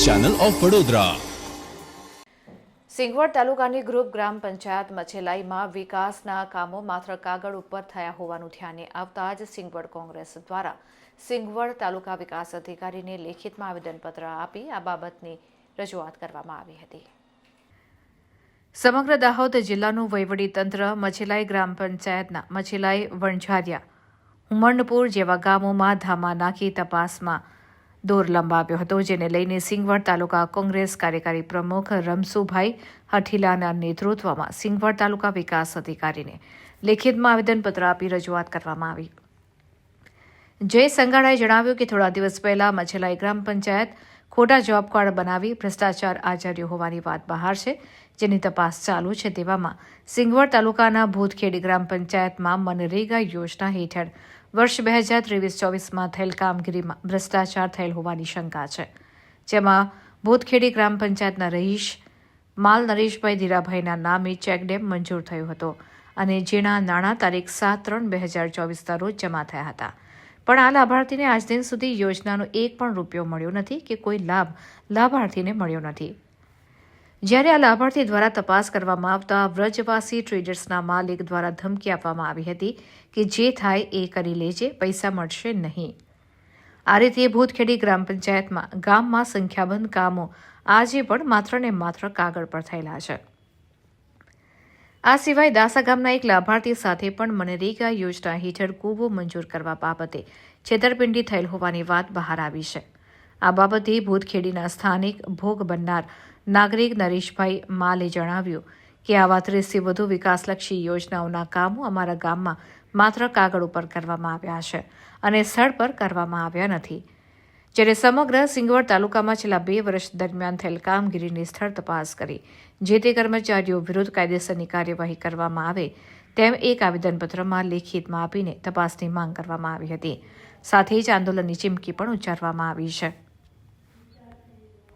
Channel of Vadodara. Singvad તાલુકાની group ગ્રામ પંચાયત મછેલાઈમાં વિકાસના કામો માત્ર કાગળ ઉપર થયા હોવાનું ધ્યાને આવતા જ સિંગવડ કોંગ્રેસ દ્વારા સિંગવડ તાલુકા વિકાસ અધિકારીને લેખિતમાં આવેદનપત્ર આપી આ બાબતની રજૂઆત કરવામાં આવી હતી। સમગ્ર દાહોદ જિલ્લાનું વહીવટીતંત્ર મછેલાઈ ગ્રામ પંચાયતના મછેલાઈ, વણઝારિયા, હુમંડપુર જેવા ગામોમાં ધામા નાખી તપાસમાં દોર લંબાવ્યો હતો, જેને લઈને સિંગવડ તાલુકા કોંગ્રેસ કાર્યકારી પ્રમુખ રમસુભાઈ હઠીલાના નેતૃત્વમાં સિંગવડ તાલુકા વિકાસ અધિકારીને લેખિતમાં આવેદનપત્ર આપી રજૂઆત કરવામાં આવી। જય સંગાડાએ જણાવ્યું કે થોડા દિવસ પહેલા મછેલાઈ ગ્રામ પંચાયત ખોટા જોબ કાર્ડ બનાવી ભ્રષ્ટાચાર આચર્યો હોવાની વાત બહાર છે, જેની તપાસ ચાલુ છે। તેવામાં સિંગવડ તાલુકાના ભૂતખેડી ગ્રામ પંચાયતમાં મનરેગા યોજના હેઠળ વર્ષ 2023-24માં થયેલ કામગીરીમાં ભ્રષ્ટાચાર થયેલ હોવાની શંકા છે, જેમાં ભૂતખેડી ગ્રામ પંચાયતના રહીશ માલ નરેશભાઈ ધીરાભાઈના નામે ચેકડેમ મંજૂર થયો હતો અને જેના નાણાં તારીખ 7/3/2024ના રોજ જમા થયા હતા, પણ આ લાભાર્થીને આજ દિન સુધી યોજનાનો એક પણ રૂપિયો મળ્યો નથી કે કોઈ લાભ લાભાર્થીને મળ્યો નથી। જ્યારે આ લાભાર્થી દ્વારા તપાસ કરવામાં આવતા વ્રજવાસી ટ્રેડર્સના માલિક દ્વારા ધમકી આપવામાં આવી હતી કે જે થાય એ કરી લેજે, પૈસા મળશે નહીં। આ રીતે ભૂતખેડી ગ્રામ પંચાયતમાં ગામમાં સંખ્યાબંધ કામો આજે પણ માત્ર ને માત્ર કાગળ પર થયેલા છે। આ સિવાય દાસા ગામના એક લાભાર્થી સાથે પણ મનરેગા યોજના હેઠળ કૂવો મંજૂર કરવા બાબતે છેતરપિંડી થયેલ હોવાની વાત બહાર આવી છે। આ બાબતે ભૂતખેડીના સ્થાનિક ભોગ બનનાર નાગરિક નરેશભાઈ માલે જણાવ્યું કે આવા 30થી વધુ વિકાસલક્ષી યોજનાઓના કામો અમારા ગામમાં માત્ર કાગળ ઉપર કરવામાં આવ્યા છે અને સ્થળ પર કરવામાં આવ્યા નથી। જ્યારે સમગ્ર સિંગવડ તાલુકામાં છેલ્લા 2 વર્ષ દરમિયાન થયેલ કામગીરીની સ્થળ તપાસ કરી જે તે કર્મચારીઓ વિરુદ્ધ કાયદેસરની કાર્યવાહી કરવામાં આવે તેમ એક આવેદનપત્રમાં લેખિતમાં આપીને તપાસની માંગ કરવામાં આવી હતી। સાથે જ આંદોલનની ચીમકી પણ ઉચ્ચારવામાં આવી છે।